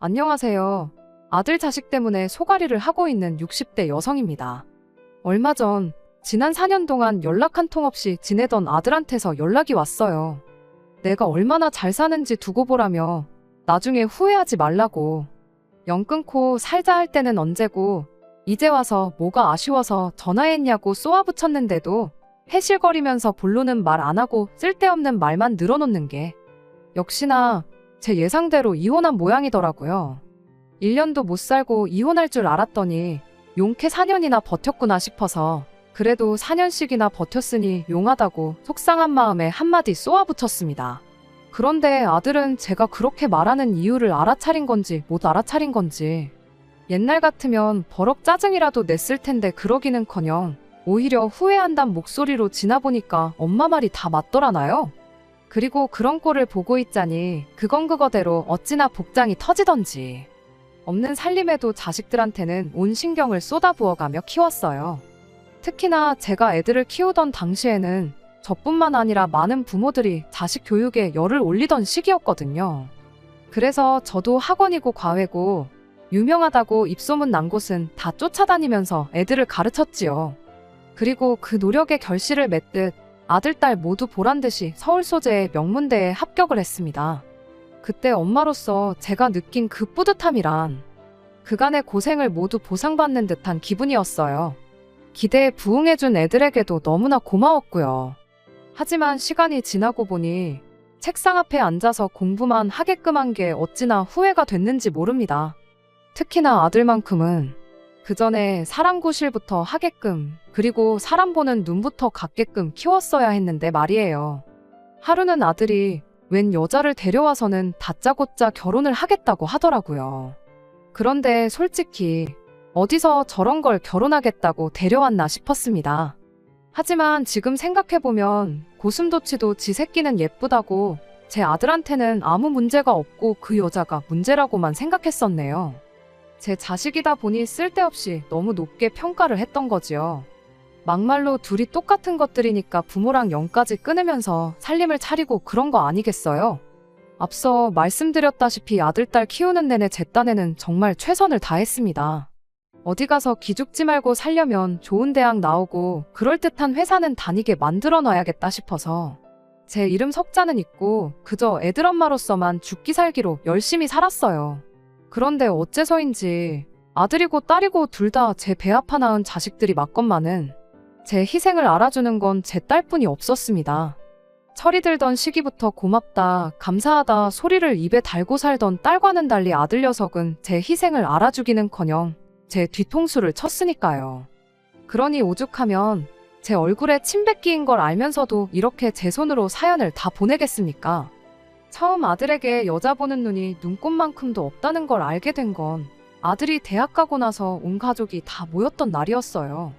안녕하세요. 아들 자식 때문에 소가리를 하고 있는 60대 여성입니다. 얼마 전 지난 4년 동안 연락 한 통 없이 지내던 아들한테서 연락이 왔어요. 내가 얼마나 잘 사는지 두고 보라며 나중에 후회하지 말라고. 연 끊고 살자 할 때는 언제고 이제 와서 뭐가 아쉬워서 전화했냐고 쏘아붙였는데도 해실거리면서 본론은 말 안 하고 쓸데없는 말만 늘어놓는 게 역시나 제 예상대로 이혼한 모양이더라고요. 1년도 못 살고 이혼할 줄 알았더니 용케 4년이나 버텼구나 싶어서 그래도 4년씩이나 버텼으니 용하다고 속상한 마음에 한마디 쏘아붙였습니다. 그런데 아들은 제가 그렇게 말하는 이유를 알아차린 건지 못 알아차린 건지 옛날 같으면 버럭 짜증이라도 냈을 텐데 그러기는커녕 오히려 후회한단 목소리로 지나보니까 엄마 말이 다 맞더라나요? 그리고 그런 꼴을 보고 있자니 그건 그거대로 어찌나 복장이 터지던지. 없는 살림에도 자식들한테는 온 신경을 쏟아부어가며 키웠어요. 특히나 제가 애들을 키우던 당시에는 저뿐만 아니라 많은 부모들이 자식 교육에 열을 올리던 시기였거든요. 그래서 저도 학원이고 과외고 유명하다고 입소문 난 곳은 다 쫓아다니면서 애들을 가르쳤지요. 그리고 그 노력의 결실을 맺듯 아들, 딸 모두 보란듯이 서울 소재의 명문대에 합격을 했습니다. 그때 엄마로서 제가 느낀 그 뿌듯함이란 그간의 고생을 모두 보상받는 듯한 기분이었어요. 기대에 부응해준 애들에게도 너무나 고마웠고요. 하지만 시간이 지나고 보니 책상 앞에 앉아서 공부만 하게끔 한 게 어찌나 후회가 됐는지 모릅니다. 특히나 아들만큼은 그 전에 사람구실부터 하게끔 그리고 사람 보는 눈부터 갖게끔 키웠어야 했는데 말이에요. 하루는 아들이 웬 여자를 데려와서는 다짜고짜 결혼을 하겠다고 하더라고요. 그런데 솔직히 어디서 저런 걸 결혼하겠다고 데려왔나 싶었습니다. 하지만 지금 생각해보면 고슴도치도 지 새끼는 예쁘다고 제 아들한테는 아무 문제가 없고 그 여자가 문제라고만 생각했었네요. 제 자식이다 보니 쓸데없이 너무 높게 평가를 했던 거지요. 막말로 둘이 똑같은 것들이니까 부모랑 영까지 끊으면서 살림을 차리고 그런 거 아니겠어요? 앞서 말씀드렸다시피 아들, 딸 키우는 내내 제 딴에는 정말 최선을 다했습니다. 어디 가서 기죽지 말고 살려면 좋은 대학 나오고 그럴듯한 회사는 다니게 만들어 놔야겠다 싶어서 제 이름 석자는 있고 그저 애들 엄마로서만 죽기 살기로 열심히 살았어요. 그런데 어째서인지 아들이고 딸이고 둘 다 제 배 아파 낳은 자식들이 맞건만은 제 희생을 알아주는 건 제 딸뿐이 없었습니다. 철이 들던 시기부터 고맙다, 감사하다 소리를 입에 달고 살던 딸과는 달리 아들 녀석은 제 희생을 알아주기는커녕 제 뒤통수를 쳤으니까요. 그러니 오죽하면 제 얼굴에 침 뱉기인 걸 알면서도 이렇게 제 손으로 사연을 다 보내겠습니까? 처음 아들에게 여자 보는 눈이 눈꽃만큼도 없다는 걸 알게 된 건 아들이 대학 가고 나서 온 가족이 다 모였던 날이었어요.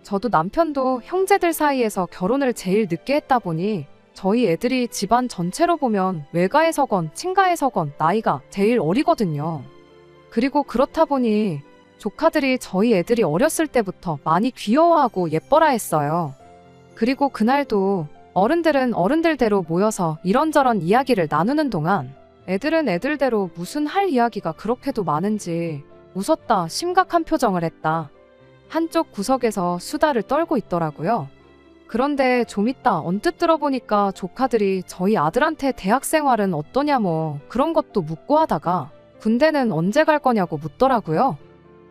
저도 남편도 형제들 사이에서 결혼을 제일 늦게 했다 보니 저희 애들이 집안 전체로 보면 외가에서건 친가에서건 나이가 제일 어리거든요. 그리고 그렇다 보니 조카들이 저희 애들이 어렸을 때부터 많이 귀여워하고 예뻐라 했어요. 그리고 그날도 어른들은 어른들대로 모여서 이런저런 이야기를 나누는 동안 애들은 애들대로 무슨 할 이야기가 그렇게도 많은지 웃었다 심각한 표정을 했다. 한쪽 구석에서 수다를 떨고 있더라고요. 그런데 좀 이따 언뜻 들어보니까 조카들이 저희 아들한테 대학 생활은 어떠냐 뭐 그런 것도 묻고 하다가 군대는 언제 갈 거냐고 묻더라고요.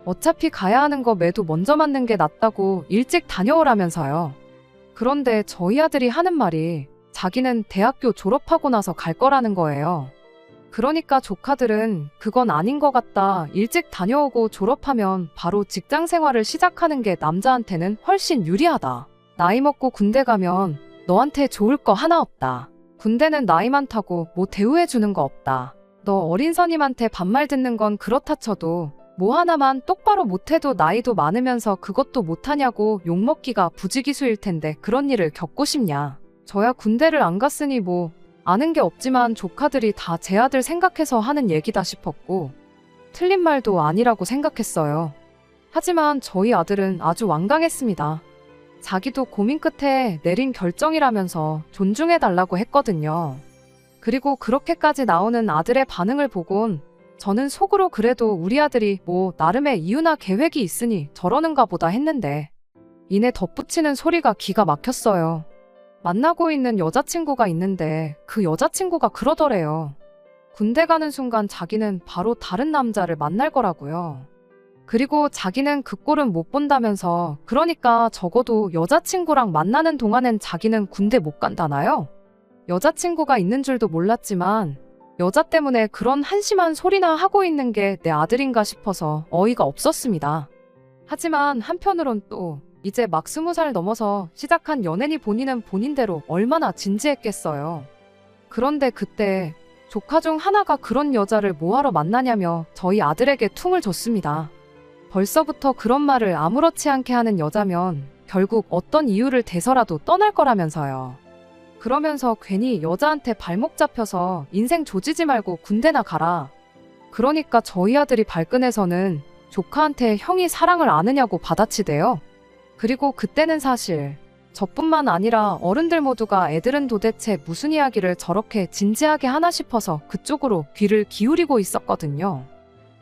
어차피 가야 하는 거 매도 먼저 맞는 게 낫다고 일찍 다녀오라면서요. 그런데 저희 아들이 하는 말이 자기는 대학교 졸업하고 나서 갈 거라는 거예요. 그러니까 조카들은 그건 아닌 것 같다. 일찍 다녀오고 졸업하면 바로 직장 생활을 시작하는 게 남자한테는 훨씬 유리하다. 나이 먹고 군대 가면 너한테 좋을 거 하나 없다. 군대는 나이 많다고 뭐 대우해주는 거 없다. 너 어린 선임한테 반말 듣는 건 그렇다 쳐도 뭐 하나만 똑바로 못해도 나이도 많으면서 그것도 못하냐고 욕먹기가 부지기수일 텐데 그런 일을 겪고 싶냐. 저야 군대를 안 갔으니 뭐 아는 게 없지만 조카들이 다 제 아들 생각해서 하는 얘기다 싶었고 틀린 말도 아니라고 생각했어요. 하지만 저희 아들은 아주 완강했습니다. 자기도 고민 끝에 내린 결정이라면서 존중해달라고 했거든요. 그리고 그렇게까지 나오는 아들의 반응을 보곤 저는 속으로 그래도 우리 아들이 뭐 나름의 이유나 계획이 있으니 저러는가 보다 했는데 이내 덧붙이는 소리가 기가 막혔어요. 만나고 있는 여자친구가 있는데 그 여자친구가 그러더래요. 군대 가는 순간 자기는 바로 다른 남자를 만날 거라고요. 그리고 자기는 그 꼴은 못 본다면서 그러니까 적어도 여자친구랑 만나는 동안엔 자기는 군대 못 간다나요? 여자친구가 있는 줄도 몰랐지만 여자 때문에 그런 한심한 소리나 하고 있는 게 내 아들인가 싶어서 어이가 없었습니다. 하지만 한편으론 또 이제 막 20살 넘어서 시작한 연애니 본인은 본인대로 얼마나 진지했겠어요. 그런데 그때 조카 중 하나가 그런 여자를 뭐하러 만나냐며 저희 아들에게 퉁을 줬습니다. 벌써부터 그런 말을 아무렇지 않게 하는 여자면 결국 어떤 이유를 대서라도 떠날 거라면서요. 그러면서 괜히 여자한테 발목 잡혀서 인생 조지지 말고 군대나 가라. 그러니까 저희 아들이 발끈해서는 조카한테 형이 사랑을 아느냐고 받아치대요. 그리고 그때는 사실 저뿐만 아니라 어른들 모두가 애들은 도대체 무슨 이야기를 저렇게 진지하게 하나 싶어서 그쪽으로 귀를 기울이고 있었거든요.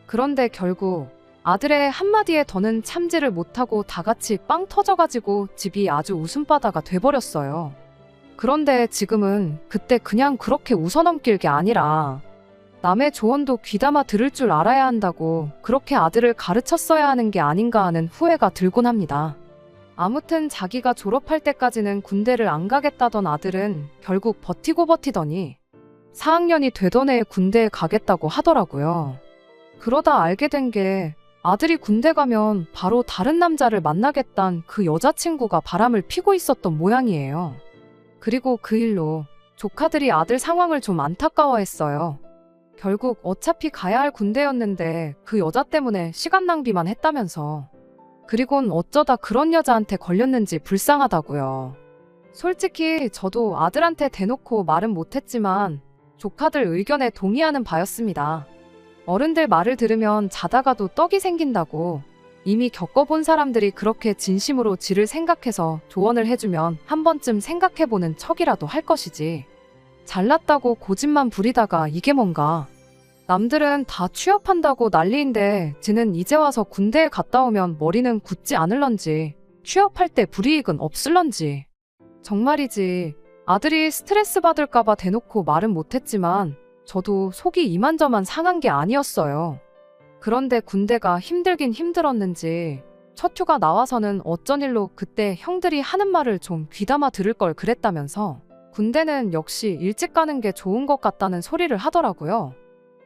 그런데 결국 아들의 한마디에 더는 참지를 못하고 다 같이 빵 터져가지고 집이 아주 웃음바다가 돼버렸어요. 그런데 지금은 그때 그냥 그렇게 웃어넘길 게 아니라 남의 조언도 귀담아 들을 줄 알아야 한다고 그렇게 아들을 가르쳤어야 하는 게 아닌가 하는 후회가 들곤 합니다. 아무튼 자기가 졸업할 때까지는 군대를 안 가겠다던 아들은 결국 버티고 버티더니 4학년이 되던 해에 군대에 가겠다고 하더라고요. 그러다 알게 된 게 아들이 군대 가면 바로 다른 남자를 만나겠단 그 여자친구가 바람을 피고 있었던 모양이에요. 그리고 그 일로 조카들이 아들 상황을 좀 안타까워했어요. 결국 어차피 가야 할 군대였는데 그 여자 때문에 시간 낭비만 했다면서. 그리곤 어쩌다 그런 여자한테 걸렸는지 불쌍하다고요. 솔직히 저도 아들한테 대놓고 말은 못했지만 조카들 의견에 동의하는 바였습니다. 어른들 말을 들으면 자다가도 떡이 생긴다고 이미 겪어본 사람들이 그렇게 진심으로 지를 생각해서 조언을 해주면 한 번쯤 생각해보는 척이라도 할 것이지. 잘났다고 고집만 부리다가 이게 뭔가. 남들은 다 취업한다고 난리인데 지는 이제 와서 군대에 갔다 오면 머리는 굳지 않을런지 취업할 때 불이익은 없을런지. 정말이지 아들이 스트레스 받을까봐 대놓고 말은 못했지만 저도 속이 이만저만 상한 게 아니었어요. 그런데 군대가 힘들긴 힘들었는지 첫 휴가 나와서는 어쩐 일로 그때 형들이 하는 말을 좀 귀담아 들을 걸 그랬다면서 군대는 역시 일찍 가는 게 좋은 것 같다는 소리를 하더라고요.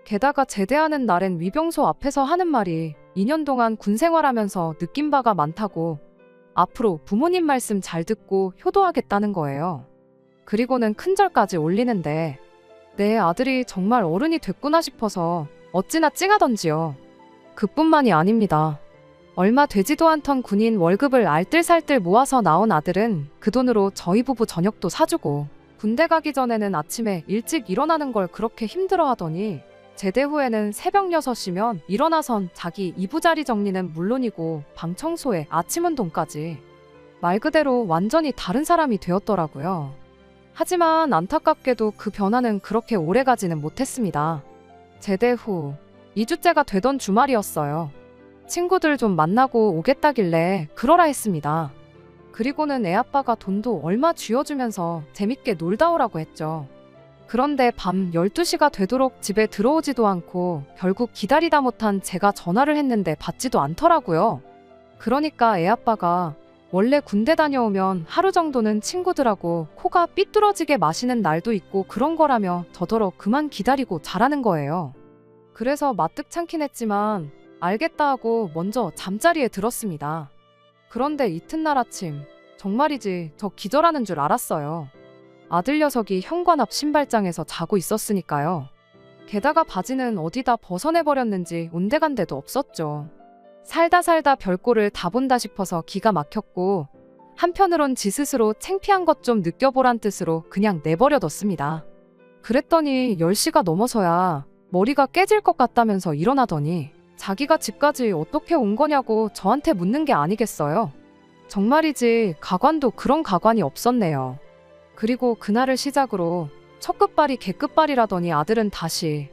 게다가 제대하는 날엔 위병소 앞에서 하는 말이 2년 동안 군 생활하면서 느낀 바가 많다고 앞으로 부모님 말씀 잘 듣고 효도하겠다는 거예요. 그리고는 큰절까지 올리는데 내 아들이 정말 어른이 됐구나 싶어서 어찌나 찡하던지요. 그뿐만이 아닙니다. 얼마 되지도 않던 군인 월급을 알뜰살뜰 모아서 나온 아들은 그 돈으로 저희 부부 저녁도 사주고 군대 가기 전에는 아침에 일찍 일어나는 걸 그렇게 힘들어하더니 제대 후에는 새벽 6시면 일어나선 자기 이부자리 정리는 물론이고 방 청소에 아침 운동까지. 말 그대로 완전히 다른 사람이 되었더라고요. 하지만 안타깝게도 그 변화는 그렇게 오래 가지는 못했습니다. 제대 후 2주째가 되던 주말이었어요. 친구들 좀 만나고 오겠다길래 그러라 했습니다. 그리고는 애아빠가 돈도 얼마 쥐어주면서 재밌게 놀다 오라고 했죠. 그런데 밤 12시가 되도록 집에 들어오지도 않고 결국 기다리다 못한 제가 전화를 했는데 받지도 않더라고요. 그러니까 애아빠가 원래 군대 다녀오면 하루 정도는 친구들하고 코가 삐뚤어지게 마시는 날도 있고 그런 거라며 저더러 그만 기다리고 자라는 거예요. 그래서 마뜩찮긴 했지만 알겠다 하고 먼저 잠자리에 들었습니다. 그런데 이튿날 아침 정말이지 저 기절하는 줄 알았어요. 아들 녀석이 현관 앞 신발장에서 자고 있었으니까요. 게다가 바지는 어디다 벗어내버렸는지 온데간데도 없었죠. 살다 별꼴을 다 본다 싶어서 기가 막혔고 한편으론 지 스스로 창피한 것 좀 느껴보란 뜻으로 그냥 내버려뒀습니다. 그랬더니 10시가 넘어서야 머리가 깨질 것 같다면서 일어나더니 자기가 집까지 어떻게 온 거냐고 저한테 묻는 게 아니겠어요. 정말이지 가관도 그런 가관이 없었네요. 그리고 그날을 시작으로 첫 끝발이 개끝발이라더니 아들은 다시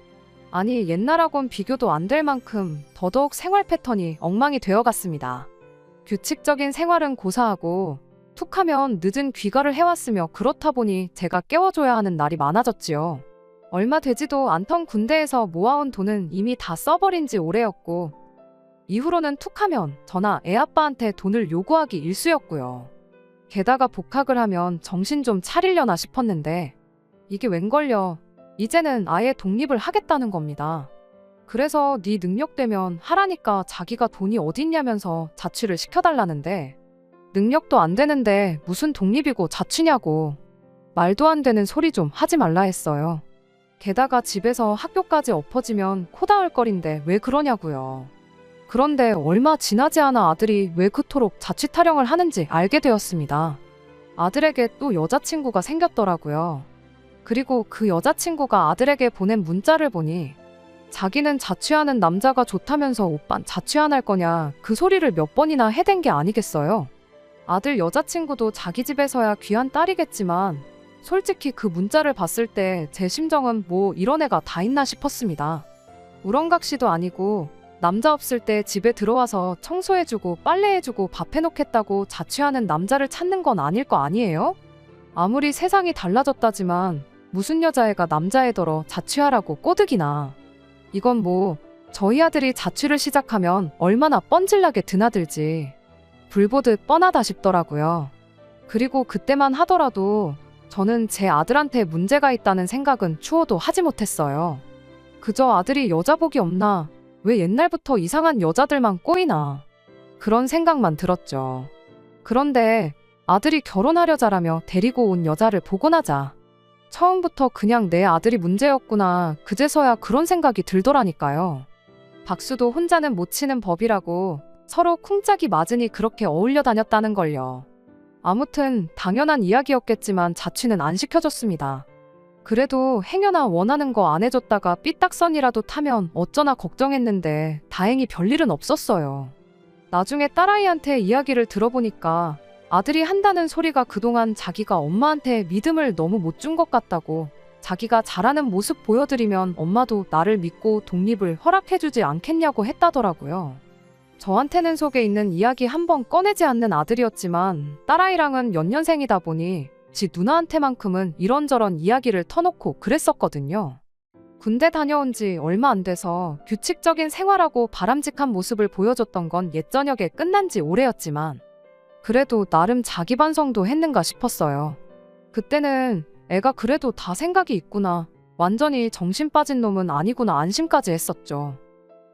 아니, 옛날하곤 비교도 안 될 만큼 더더욱 생활 패턴이 엉망이 되어갔습니다. 규칙적인 생활은 고사하고 툭하면 늦은 귀가를 해왔으며 그렇다 보니 제가 깨워줘야 하는 날이 많아졌지요. 얼마 되지도 않던 군대에서 모아온 돈은 이미 다 써버린 지 오래였고 이후로는 툭하면 저나 애아빠한테 돈을 요구하기 일쑤였고요. 게다가 복학을 하면 정신 좀 차리려나 싶었는데 이게 웬걸요. 이제는 아예 독립을 하겠다는 겁니다. 그래서 네 능력되면 하라니까 자기가 돈이 어딨냐면서 자취를 시켜달라는데 능력도 안 되는데 무슨 독립이고 자취냐고 말도 안 되는 소리 좀 하지 말라 했어요. 게다가 집에서 학교까지 엎어지면 코 닿을 거린데 왜 그러냐고요. 그런데 얼마 지나지 않아 아들이 왜 그토록 자취 타령을 하는지 알게 되었습니다. 아들에게 또 여자친구가 생겼더라고요. 그리고 그 여자친구가 아들에게 보낸 문자를 보니 자기는 자취하는 남자가 좋다면서 오빤 자취 안 할 거냐 그 소리를 몇 번이나 해댄 게 아니겠어요. 아들 여자친구도 자기 집에서야 귀한 딸이겠지만 솔직히 그 문자를 봤을 때 제 심정은 뭐 이런 애가 다 있나 싶었습니다. 우렁각시도 아니고 남자 없을 때 집에 들어와서 청소해주고 빨래해주고 밥 해놓겠다고 자취하는 남자를 찾는 건 아닐 거 아니에요? 아무리 세상이 달라졌다지만 무슨 여자애가 남자애더러 자취하라고 꼬드기나. 이건 뭐 저희 아들이 자취를 시작하면 얼마나 뻔질나게 드나들지 불 보듯 뻔하다 싶더라고요. 그리고 그때만 하더라도 저는 제 아들한테 문제가 있다는 생각은 추호도 하지 못했어요. 그저 아들이 여자복이 없나, 왜 옛날부터 이상한 여자들만 꼬이나 그런 생각만 들었죠. 그런데 아들이 결혼하려자라며 데리고 온 여자를 보고 나자 처음부터 그냥 내 아들이 문제였구나 그제서야 그런 생각이 들더라니까요. 박수도 혼자는 못 치는 법이라고 서로 쿵짝이 맞으니 그렇게 어울려 다녔다는 걸요. 아무튼 당연한 이야기였겠지만 자취는 안 시켜줬습니다. 그래도 행여나 원하는 거 안 해줬다가 삐딱선이라도 타면 어쩌나 걱정했는데 다행히 별일은 없었어요. 나중에 딸아이한테 이야기를 들어보니까 아들이 한다는 소리가 그동안 자기가 엄마한테 믿음을 너무 못 준 것 같다고 자기가 잘하는 모습 보여드리면 엄마도 나를 믿고 독립을 허락해주지 않겠냐고 했다더라고요. 저한테는 속에 있는 이야기 한번 꺼내지 않는 아들이었지만 딸아이랑은 연년생이다 보니 지 누나한테만큼은 이런저런 이야기를 터놓고 그랬었거든요. 군대 다녀온 지 얼마 안 돼서 규칙적인 생활하고 바람직한 모습을 보여줬던 건 옛저녁에 끝난 지 오래였지만 그래도 나름 자기 반성도 했는가 싶었어요. 그때는 애가 그래도 다 생각이 있구나, 완전히 정신 빠진 놈은 아니구나 안심까지 했었죠.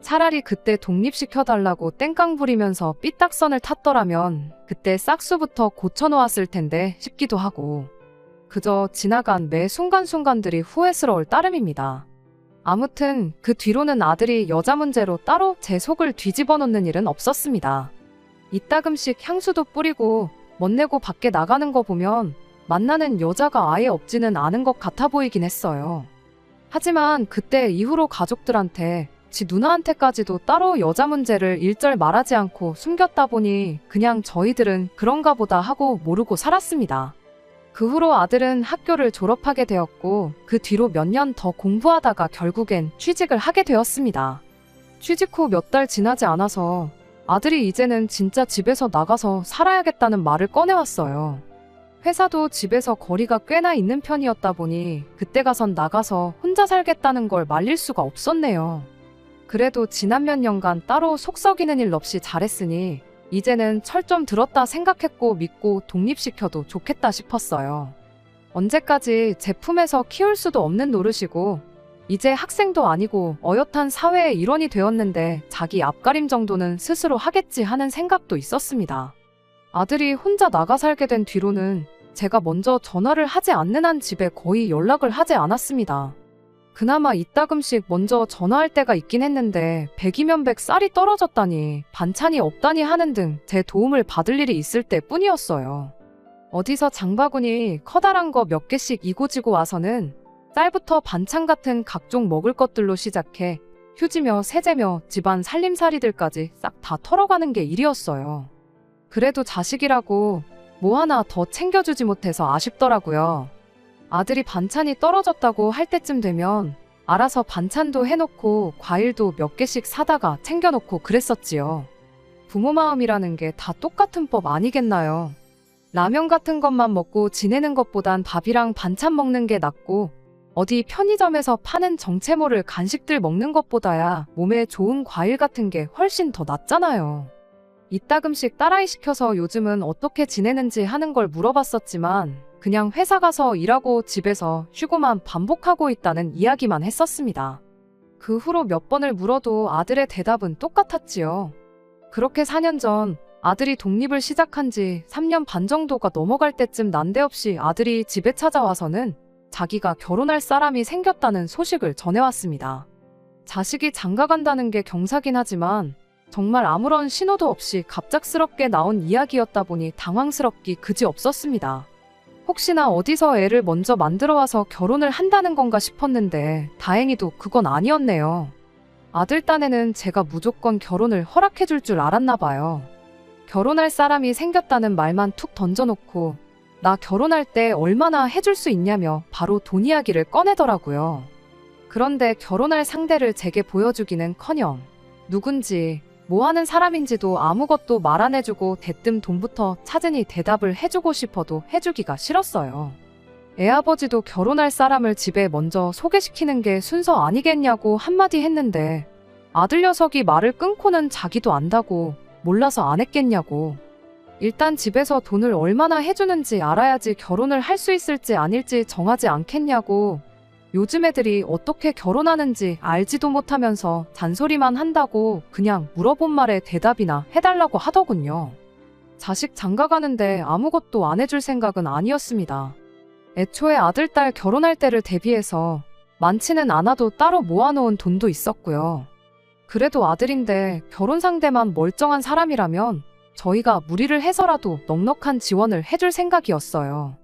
차라리 그때 독립시켜달라고 땡깡 부리면서 삐딱선을 탔더라면 그때 싹수부터 고쳐놓았을 텐데 싶기도 하고 그저 지나간 매 순간순간들이 후회스러울 따름입니다. 아무튼 그 뒤로는 아들이 여자 문제로 따로 제 속을 뒤집어 놓는 일은 없었습니다. 이따금씩 향수도 뿌리고 멋내고 밖에 나가는 거 보면 만나는 여자가 아예 없지는 않은 것 같아 보이긴 했어요. 하지만 그때 이후로 가족들한테 지 누나한테까지도 따로 여자 문제를 일절 말하지 않고 숨겼다 보니 그냥 저희들은 그런가 보다 하고 모르고 살았습니다. 그 후로 아들은 학교를 졸업하게 되었고 그 뒤로 몇 년 더 공부하다가 결국엔 취직을 하게 되었습니다. 취직 후 몇 달 지나지 않아서 아들이 이제는 진짜 집에서 나가서 살아야겠다는 말을 꺼내왔어요. 회사도 집에서 거리가 꽤나 있는 편이었다 보니 그때 가선 나가서 혼자 살겠다는 걸 말릴 수가 없었네요. 그래도 지난 몇 년간 따로 속 썩이는 일 없이 잘했으니 이제는 철 좀 들었다 생각했고 믿고 독립시켜도 좋겠다 싶었어요. 언제까지 제 품에서 키울 수도 없는 노릇이고 이제 학생도 아니고 어엿한 사회의 일원이 되었는데 자기 앞가림 정도는 스스로 하겠지 하는 생각도 있었습니다. 아들이 혼자 나가 살게 된 뒤로는 제가 먼저 전화를 하지 않는 한 집에 거의 연락을 하지 않았습니다. 그나마 이따금씩 먼저 전화할 때가 있긴 했는데 100이면 100 쌀이 떨어졌다니 반찬이 없다니 하는 등 제 도움을 받을 일이 있을 때 뿐이었어요. 어디서 장바구니 커다란 거 몇 개씩 이고지고 와서는 쌀부터 반찬 같은 각종 먹을 것들로 시작해 휴지며 세제며 집안 살림살이들까지 싹 다 털어가는 게 일이었어요. 그래도 자식이라고 뭐 하나 더 챙겨주지 못해서 아쉽더라고요. 아들이 반찬이 떨어졌다고 할 때쯤 되면 알아서 반찬도 해놓고 과일도 몇 개씩 사다가 챙겨놓고 그랬었지요. 부모 마음이라는 게 다 똑같은 법 아니겠나요? 라면 같은 것만 먹고 지내는 것보단 밥이랑 반찬 먹는 게 낫고 어디 편의점에서 파는 정체 모를 간식들 먹는 것보다야 몸에 좋은 과일 같은 게 훨씬 더 낫잖아요. 이따금씩 딸아이 시켜서 요즘은 어떻게 지내는지 하는 걸 물어봤었지만 그냥 회사 가서 일하고 집에서 쉬고만 반복하고 있다는 이야기만 했었습니다. 그 후로 몇 번을 물어도 아들의 대답은 똑같았지요. 그렇게 4년 전 아들이 독립을 시작한 지 3년 반 정도가 넘어갈 때쯤 난데없이 아들이 집에 찾아와서는 자기가 결혼할 사람이 생겼다는 소식을 전해왔습니다. 자식이 장가간다는 게 경사긴 하지만 정말 아무런 신호도 없이 갑작스럽게 나온 이야기였다 보니 당황스럽기 그지없었습니다. 혹시나 어디서 애를 먼저 만들어와서 결혼을 한다는 건가 싶었는데 다행히도 그건 아니었네요. 아들 딴에는 제가 무조건 결혼을 허락해줄 줄 알았나 봐요. 결혼할 사람이 생겼다는 말만 툭 던져놓고 나 결혼할 때 얼마나 해줄 수 있냐며 바로 돈 이야기를 꺼내더라고요. 그런데 결혼할 상대를 제게 보여주기는커녕 누군지 뭐 하는 사람인지도 아무것도 말 안 해주고 대뜸 돈부터 찾으니 대답을 해주고 싶어도 해주기가 싫었어요. 애아버지도 결혼할 사람을 집에 먼저 소개시키는 게 순서 아니겠냐고 한마디 했는데 아들 녀석이 말을 끊고는 자기도 안다고 몰라서 안 했겠냐고. 일단 집에서 돈을 얼마나 해주는지 알아야지 결혼을 할 수 있을지 아닐지 정하지 않겠냐고. 요즘 애들이 어떻게 결혼하는지 알지도 못하면서 잔소리만 한다고 그냥 물어본 말에 대답이나 해달라고 하더군요. 자식 장가가는데 아무것도 안 해줄 생각은 아니었습니다. 애초에 아들, 딸 결혼할 때를 대비해서 많지는 않아도 따로 모아놓은 돈도 있었고요. 그래도 아들인데 결혼 상대만 멀쩡한 사람이라면 저희가 무리를 해서라도 넉넉한 지원을 해줄 생각이었어요.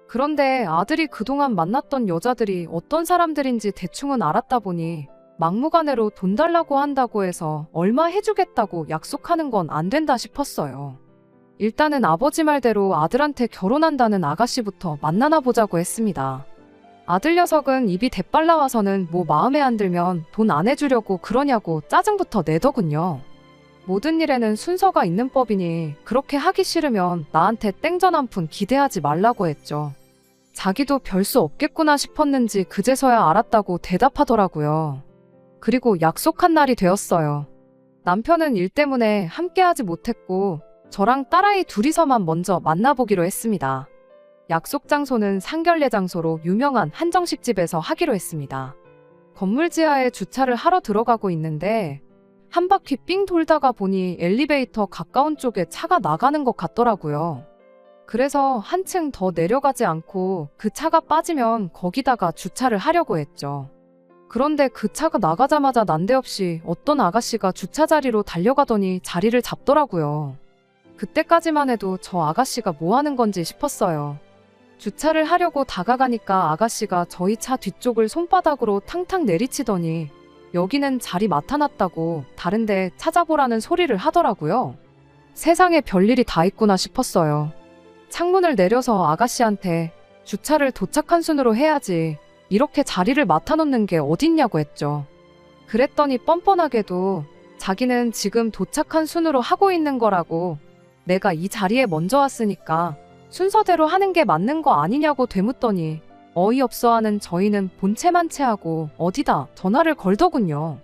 그런데 아들이 그동안 만났던 여자들이 어떤 사람들인지 대충은 알았다 보니 막무가내로 돈 달라고 한다고 해서 얼마 해주겠다고 약속하는 건 안 된다 싶었어요. 일단은 아버지 말대로 아들한테 결혼한다는 아가씨부터 만나나 보자고 했습니다. 아들 녀석은 입이 대빨 나와서는 뭐 마음에 안 들면 돈 안 해주려고 그러냐고 짜증부터 내더군요. 모든 일에는 순서가 있는 법이니 그렇게 하기 싫으면 나한테 땡전 한 푼 기대하지 말라고 했죠. 자기도 별 수 없겠구나 싶었는지 그제서야 알았다고 대답하더라고요. 그리고 약속한 날이 되었어요. 남편은 일 때문에 함께하지 못했고 저랑 딸아이 둘이서만 먼저 만나보기로 했습니다. 약속 장소는 상결례 장소로 유명한 한정식집에서 하기로 했습니다. 건물 지하에 주차를 하러 들어가고 있는데 한 바퀴 삥 돌다가 보니 엘리베이터 가까운 쪽에 차가 나가는 것 같더라고요. 그래서 한층 더 내려가지 않고 그 차가 빠지면 거기다가 주차를 하려고 했죠. 그런데 그 차가 나가자마자 난데없이 어떤 아가씨가 주차 자리로 달려가더니 자리를 잡더라고요. 그때까지만 해도 저 아가씨가 뭐 하는 건지 싶었어요. 주차를 하려고 다가가니까 아가씨가 저희 차 뒤쪽을 손바닥으로 탕탕 내리치더니 여기는 자리 맡아놨다고 다른데 찾아보라는 소리를 하더라고요. 세상에 별일이 다 있구나 싶었어요. 창문을 내려서 아가씨한테 주차를 도착한 순으로 해야지 이렇게 자리를 맡아놓는 게 어딨냐고 했죠. 그랬더니 뻔뻔하게도 자기는 지금 도착한 순으로 하고 있는 거라고 내가 이 자리에 먼저 왔으니까 순서대로 하는 게 맞는 거 아니냐고 되묻더니 어이없어하는 저희는 본체만체하고 어디다 전화를 걸더군요.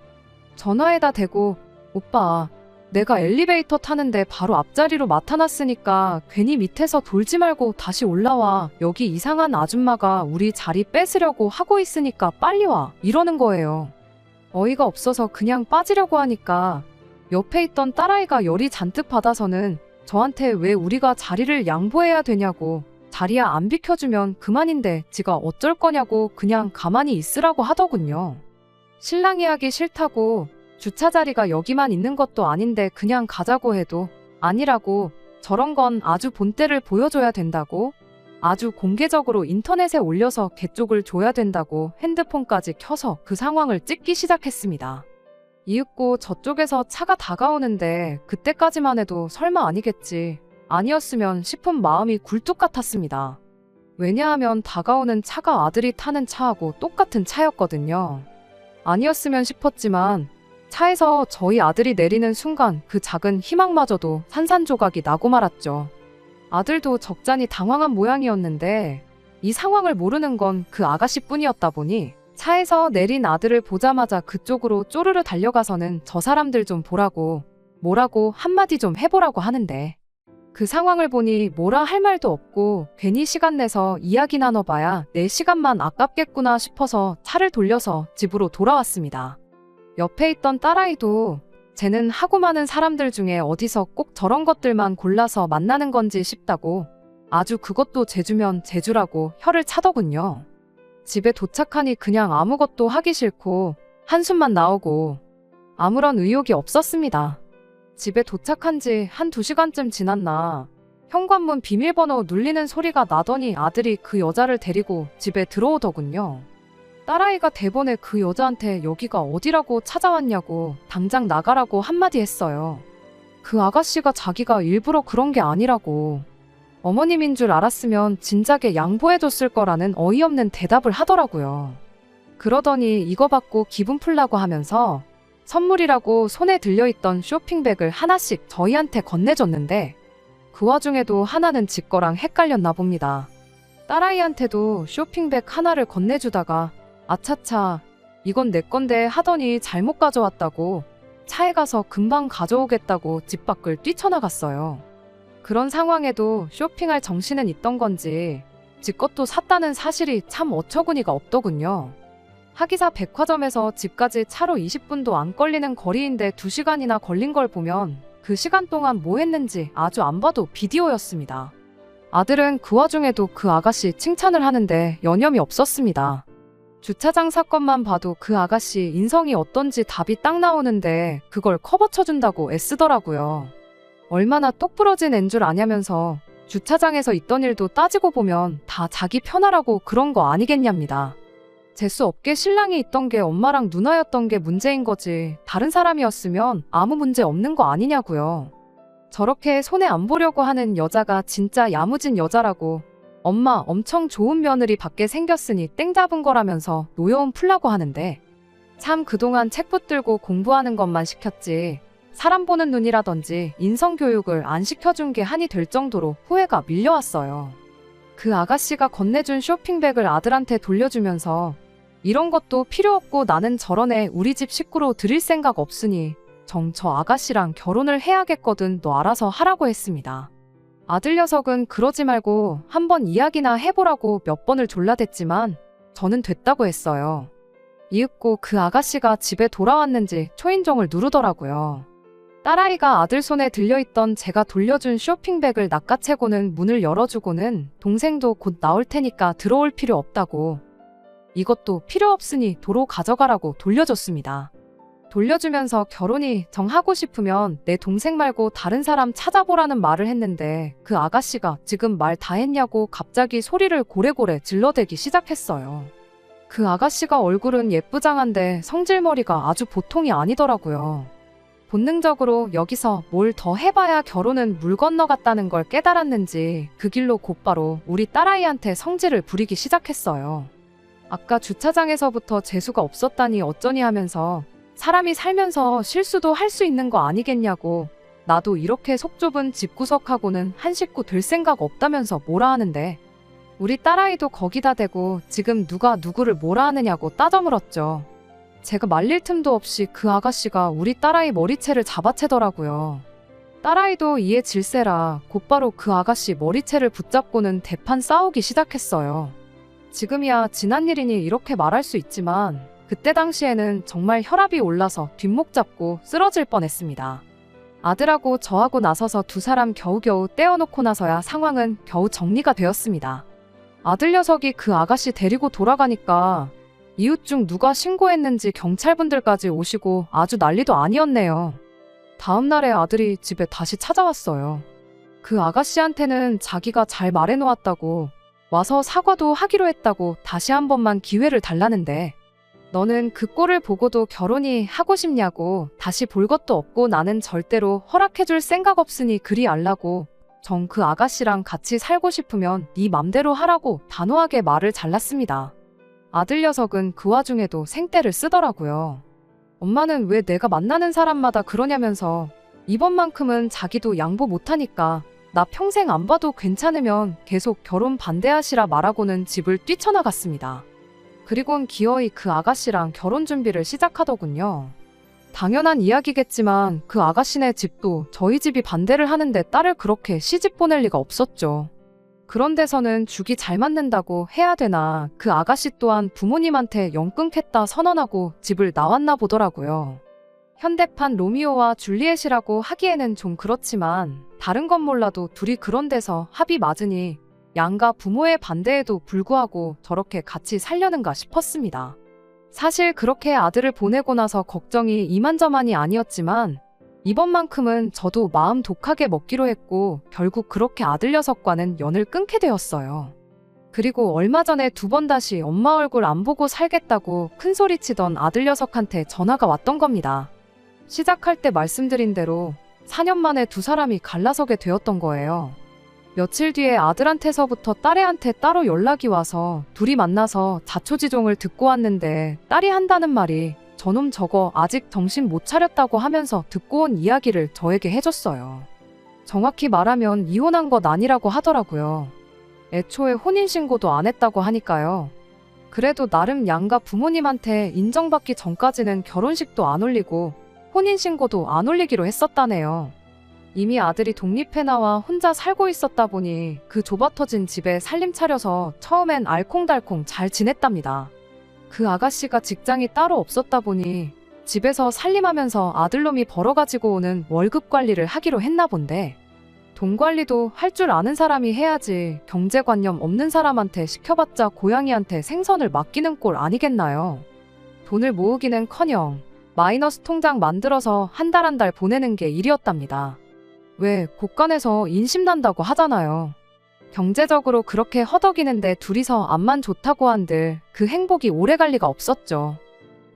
전화에다 대고 오빠 내가 엘리베이터 타는데 바로 앞자리로 맡아놨으니까 괜히 밑에서 돌지 말고 다시 올라와. 여기 이상한 아줌마가 우리 자리 뺏으려고 하고 있으니까 빨리 와. 이러는 거예요. 어이가 없어서 그냥 빠지려고 하니까 옆에 있던 딸아이가 열이 잔뜩 받아서는 저한테 왜 우리가 자리를 양보해야 되냐고 자리야 안 비켜주면 그만인데 지가 어쩔 거냐고 그냥 가만히 있으라고 하더군요. 신랑이 하기 싫다고 주차 자리가 여기만 있는 것도 아닌데 그냥 가자고 해도 아니라고 저런 건 아주 본때를 보여줘야 된다고 아주 공개적으로 인터넷에 올려서 개쪽을 줘야 된다고 핸드폰까지 켜서 그 상황을 찍기 시작했습니다. 이윽고 저쪽에서 차가 다가오는데 그때까지만 해도 설마 아니겠지 아니었으면 싶은 마음이 굴뚝 같았습니다. 왜냐하면 다가오는 차가 아들이 타는 차하고 똑같은 차였거든요. 아니었으면 싶었지만 차에서 저희 아들이 내리는 순간 그 작은 희망마저도 산산조각이 나고 말았죠. 아들도 적잖이 당황한 모양이었는데 이 상황을 모르는 건 그 아가씨뿐이었다 보니 차에서 내린 아들을 보자마자 그쪽으로 쪼르르 달려가서는 저 사람들 좀 보라고 뭐라고 한마디 좀 해보라고 하는데 그 상황을 보니 뭐라 할 말도 없고 괜히 시간 내서 이야기 나눠봐야 내 시간만 아깝겠구나 싶어서 차를 돌려서 집으로 돌아왔습니다. 옆에 있던 딸아이도 쟤는 하고 많은 사람들 중에 어디서 꼭 저런 것들만 골라서 만나는 건지 싶다고 아주 그것도 제주면 제주라고 혀를 차더군요. 집에 도착하니 그냥 아무것도 하기 싫고 한숨만 나오고 아무런 의욕이 없었습니다. 집에 도착한 지 한 2시간쯤 지났나 현관문 비밀번호 눌리는 소리가 나더니 아들이 그 여자를 데리고 집에 들어오더군요. 딸아이가 대번에 그 여자한테 여기가 어디라고 찾아왔냐고 당장 나가라고 한마디 했어요. 그 아가씨가 자기가 일부러 그런 게 아니라고 어머님인 줄 알았으면 진작에 양보해줬을 거라는 어이없는 대답을 하더라고요. 그러더니 이거 받고 기분 풀라고 하면서 선물이라고 손에 들려있던 쇼핑백을 하나씩 저희한테 건네줬는데 그 와중에도 하나는 지 거랑 헷갈렸나 봅니다. 딸아이한테도 쇼핑백 하나를 건네주다가 아차차 이건 내 건데 하더니 잘못 가져왔다고 차에 가서 금방 가져오겠다고 집 밖을 뛰쳐나갔어요. 그런 상황에도 쇼핑할 정신은 있던 건지 지 것도 샀다는 사실이 참 어처구니가 없더군요. 하기사 백화점에서 집까지 차로 20분도 안 걸리는 거리인데 2시간이나 걸린 걸 보면 그 시간 동안 뭐 했는지 아주 안 봐도 비디오였습니다. 아들은 그 와중에도 그 아가씨 칭찬을 하는데 여념이 없었습니다. 주차장 사건만 봐도 그 아가씨 인성이 어떤지 답이 딱 나오는데 그걸 커버 쳐준다고 애쓰더라고요. 얼마나 똑부러진 앤 줄 아냐면서 주차장에서 있던 일도 따지고 보면 다 자기 편하라고 그런 거 아니겠냐입니다. 재수 없게 신랑이 있던 게 엄마랑 누나였던 게 문제인 거지 다른 사람이었으면 아무 문제 없는 거 아니냐고요. 저렇게 손해 안 보려고 하는 여자가 진짜 야무진 여자라고 엄마 엄청 좋은 며느리 받게 생겼으니 땡 잡은 거라면서 노여움 풀라고 하는데 참 그동안 책 붙들고 공부하는 것만 시켰지 사람 보는 눈이라든지 인성교육을 안 시켜준 게 한이 될 정도로 후회가 밀려왔어요. 그 아가씨가 건네준 쇼핑백을 아들한테 돌려주면서 이런 것도 필요 없고 나는 저런 애 우리 집 식구로 들일 생각 없으니 저 아가씨랑 결혼을 해야겠거든 너 알아서 하라고 했습니다. 아들 녀석은 그러지 말고 한번 이야기나 해보라고 몇 번을 졸라댔지만 저는 됐다고 했어요. 이윽고 그 아가씨가 집에 돌아왔는지 초인종을 누르더라고요. 딸아이가 아들 손에 들려있던 제가 돌려준 쇼핑백을 낚아채고는 문을 열어주고는 동생도 곧 나올 테니까 들어올 필요 없다고 이것도 필요 없으니 도로 가져가라고 돌려줬습니다. 돌려주면서 결혼이 정하고 싶으면 내 동생 말고 다른 사람 찾아보라는 말을 했는데 그 아가씨가 지금 말 다 했냐고 갑자기 소리를 고래고래 질러대기 시작했어요. 그 아가씨가 얼굴은 예쁘장한데 성질머리가 아주 보통이 아니더라고요. 본능적으로 여기서 뭘 더 해봐야 결혼은 물 건너갔다는 걸 깨달았는지 그 길로 곧바로 우리 딸아이한테 성질을 부리기 시작했어요. 아까 주차장에서부터 재수가 없었다니 어쩌니 하면서 사람이 살면서 실수도 할 수 있는 거 아니겠냐고 나도 이렇게 속 좁은 집구석하고는 한 식구 될 생각 없다면서 뭐라 하는데 우리 딸아이도 거기다 대고 지금 누가 누구를 뭐라 하느냐고 따져물었죠. 제가 말릴 틈도 없이 그 아가씨가 우리 딸아이 머리채를 잡아채더라고요. 딸아이도 이에 질세라 곧바로 그 아가씨 머리채를 붙잡고는 대판 싸우기 시작했어요. 지금이야 지난 일이니 이렇게 말할 수 있지만 그때 당시에는 정말 혈압이 올라서 뒷목 잡고 쓰러질 뻔했습니다. 아들하고 저하고 나서서 두 사람 겨우겨우 떼어놓고 나서야 상황은 겨우 정리가 되었습니다. 아들 녀석이 그 아가씨 데리고 돌아가니까 이웃 중 누가 신고했는지 경찰분들까지 오시고 아주 난리도 아니었네요. 다음 날에 아들이 집에 다시 찾아왔어요. 그 아가씨한테는 자기가 잘 말해놓았다고 와서 사과도 하기로 했다고 다시 한 번만 기회를 달라는데 너는 그 꼴을 보고도 결혼이 하고 싶냐고 다시 볼 것도 없고 나는 절대로 허락해줄 생각 없으니 그리 알라고 정 그 아가씨랑 같이 살고 싶으면 네 맘대로 하라고 단호하게 말을 잘랐습니다. 아들 녀석은 그 와중에도 생떼를 쓰더라고요. 엄마는 왜 내가 만나는 사람마다 그러냐면서 이번만큼은 자기도 양보 못하니까 나 평생 안 봐도 괜찮으면 계속 결혼 반대하시라 말하고는 집을 뛰쳐나갔습니다. 그리곤 기어이 그 아가씨랑 결혼 준비를 시작하더군요. 당연한 이야기겠지만 그 아가씨네 집도 저희 집이 반대를 하는데 딸을 그렇게 시집 보낼 리가 없었죠. 그런 데서는 죽이 잘 맞는다고 해야 되나 그 아가씨 또한 부모님한테 영 끊겠다 선언하고 집을 나왔나 보더라고요. 현대판 로미오와 줄리엣이라고 하기에는 좀 그렇지만 다른 건 몰라도 둘이 그런 데서 합이 맞으니 양가 부모의 반대에도 불구하고 저렇게 같이 살려는가 싶었습니다. 사실 그렇게 아들을 보내고 나서 걱정이 이만저만이 아니었지만 이번만큼은 저도 마음 독하게 먹기로 했고 결국 그렇게 아들 녀석과는 연을 끊게 되었어요. 그리고 얼마 전에 2번 다시 엄마 얼굴 안 보고 살겠다고 큰소리치던 아들 녀석한테 전화가 왔던 겁니다. 시작할 때 말씀드린 대로 4년 만에 두 사람이 갈라서게 되었던 거예요. 며칠 뒤에 아들한테서부터 딸애한테 따로 연락이 와서 둘이 만나서 자초지종을 듣고 왔는데 딸이 한다는 말이 저놈 저거 아직 정신 못 차렸다고 하면서 듣고 온 이야기를 저에게 해줬어요. 정확히 말하면 이혼한 것 아니라고 하더라고요. 애초에 혼인신고도 안 했다고 하니까요. 그래도 나름 양가 부모님한테 인정받기 전까지는 결혼식도 안 올리고 혼인신고도 안 올리기로 했었다네요. 이미 아들이 독립해 나와 혼자 살고 있었다 보니 그 좁아터진 집에 살림 차려서 처음엔 알콩달콩 잘 지냈답니다. 그 아가씨가 직장이 따로 없었다 보니 집에서 살림하면서 아들놈이 벌어가지고 오는 월급 관리를 하기로 했나 본데 돈 관리도 할 줄 아는 사람이 해야지 경제관념 없는 사람한테 시켜봤자 고양이한테 생선을 맡기는 꼴 아니겠나요? 돈을 모으기는커녕 마이너스 통장 만들어서 한 달 한 달 보내는 게 일이었답니다. 왜 곳간에서 인심난다고 하잖아요. 경제적으로 그렇게 허덕이는데 둘이서 암만 좋다고 한들 그 행복이 오래갈 리가 없었죠.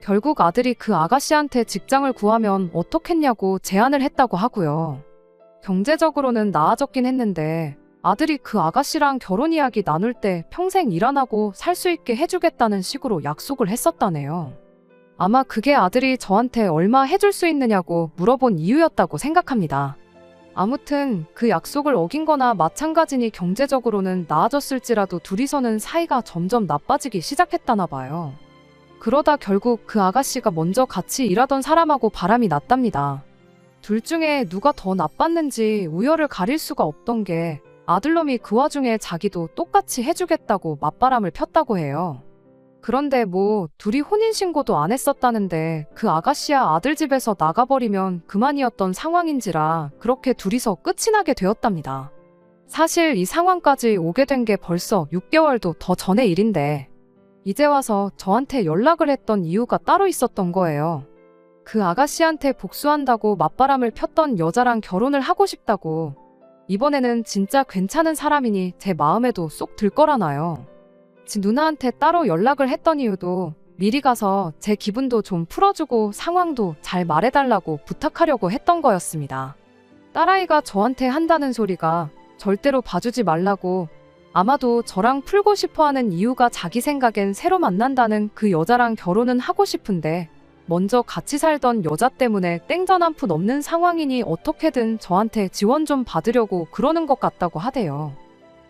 결국 아들이 그 아가씨한테 직장을 구하면 어떻겠냐고 제안을 했다고 하고요. 경제적으로는 나아졌긴 했는데 아들이 그 아가씨랑 결혼 이야기 나눌 때 평생 일 안 하고 살 수 있게 해주겠다는 식으로 약속을 했었다네요. 아마 그게 아들이 저한테 얼마 해줄 수 있느냐고 물어본 이유였다고 생각합니다. 아무튼 그 약속을 어긴 거나 마찬가지니 경제적으로는 나아졌을지라도 둘이서는 사이가 점점 나빠지기 시작했다나 봐요. 그러다 결국 그 아가씨가 먼저 같이 일하던 사람하고 바람이 났답니다. 둘 중에 누가 더 나빴는지 우열을 가릴 수가 없던 게 아들놈이 그 와중에 자기도 똑같이 해주겠다고 맞바람을 폈다고 해요. 그런데 뭐 둘이 혼인신고도 안 했었다는데 그 아가씨야 아들 집에서 나가버리면 그만이었던 상황인지라 그렇게 둘이서 끝이 나게 되었답니다. 사실 이 상황까지 오게 된 게 벌써 6개월도 더 전의 일인데 이제 와서 저한테 연락을 했던 이유가 따로 있었던 거예요. 그 아가씨한테 복수한다고 맞바람을 폈던 여자랑 결혼을 하고 싶다고. 이번에는 진짜 괜찮은 사람이니 제 마음에도 쏙 들 거라나요. 지 누나한테 따로 연락을 했던 이유도 미리 가서 제 기분도 좀 풀어주고 상황도 잘 말해달라고 부탁하려고 했던 거였습니다. 딸아이가 저한테 한다는 소리가 절대로 봐주지 말라고, 아마도 저랑 풀고 싶어하는 이유가 자기 생각엔 새로 만난다는 그 여자랑 결혼은 하고 싶은데 먼저 같이 살던 여자 때문에 땡전 한 푼 없는 상황이니 어떻게든 저한테 지원 좀 받으려고 그러는 것 같다고 하대요.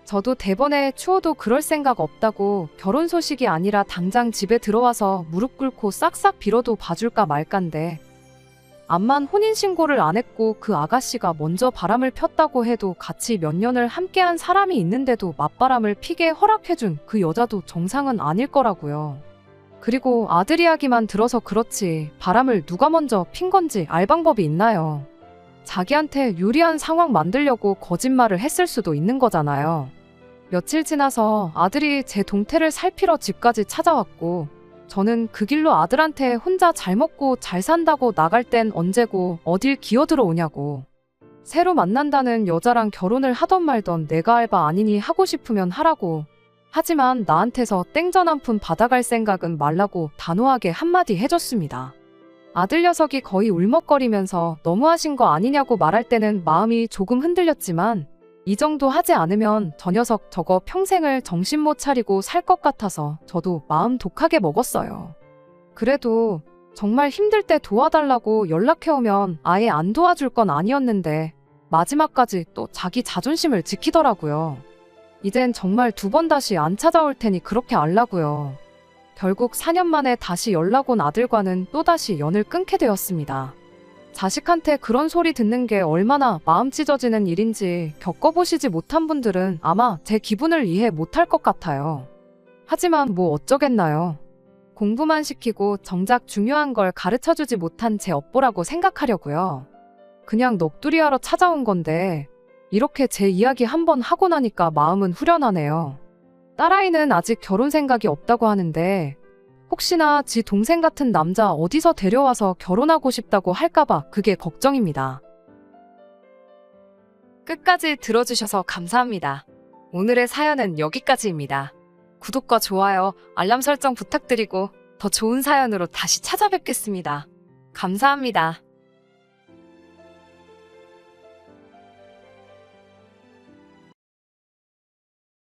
저도 대번에 추워도 그럴 생각 없다고, 결혼 소식이 아니라 당장 집에 들어와서 무릎 꿇고 싹싹 빌어도 봐줄까 말까인데 암만 혼인신고를 안 했고 그 아가씨가 먼저 바람을 폈다고 해도 같이 몇 년을 함께한 사람이 있는데도 맞바람을 피게 허락해준 그 여자도 정상은 아닐 거라고요. 그리고 아들 이야기만 들어서 그렇지 바람을 누가 먼저 핀 건지 알 방법이 있나요? 자기한테 유리한 상황 만들려고 거짓말을 했을 수도 있는 거잖아요. 며칠 지나서 아들이 제 동태를 살피러 집까지 찾아왔고 저는 그 길로 아들한테 혼자 잘 먹고 잘 산다고 나갈 땐 언제고 어딜 기어들어 오냐고. 새로 만난다는 여자랑 결혼을 하던 말던 내가 알바 아니니 하고 싶으면 하라고. 하지만 나한테서 땡전 한 푼 받아갈 생각은 말라고 단호하게 한마디 해줬습니다. 아들 녀석이 거의 울먹거리면서 너무하신 거 아니냐고 말할 때는 마음이 조금 흔들렸지만 이 정도 하지 않으면 저 녀석 저거 평생을 정신 못 차리고 살 것 같아서 저도 마음 독하게 먹었어요. 그래도 정말 힘들 때 도와달라고 연락해오면 아예 안 도와줄 건 아니었는데 마지막까지 또 자기 자존심을 지키더라고요. 이젠 정말 2번 다시 안 찾아올 테니 그렇게 알라고요. 결국 4년 만에 다시 연락 온 아들과는 또다시 연을 끊게 되었습니다. 자식한테 그런 소리 듣는 게 얼마나 마음 찢어지는 일인지 겪어보시지 못한 분들은 아마 제 기분을 이해 못할 것 같아요. 하지만 뭐 어쩌겠나요. 공부만 시키고 정작 중요한 걸 가르쳐주지 못한 제 업보라고 생각하려고요. 그냥 넋두리하러 찾아온 건데 이렇게 제 이야기 한번 하고 나니까 마음은 후련하네요. 딸아이는 아직 결혼 생각이 없다고 하는데 혹시나 지 동생 같은 남자 어디서 데려와서 결혼하고 싶다고 할까봐 그게 걱정입니다. 끝까지 들어주셔서 감사합니다. 오늘의 사연은 여기까지입니다. 구독과 좋아요, 알람 설정 부탁드리고 더 좋은 사연으로 다시 찾아뵙겠습니다. 감사합니다.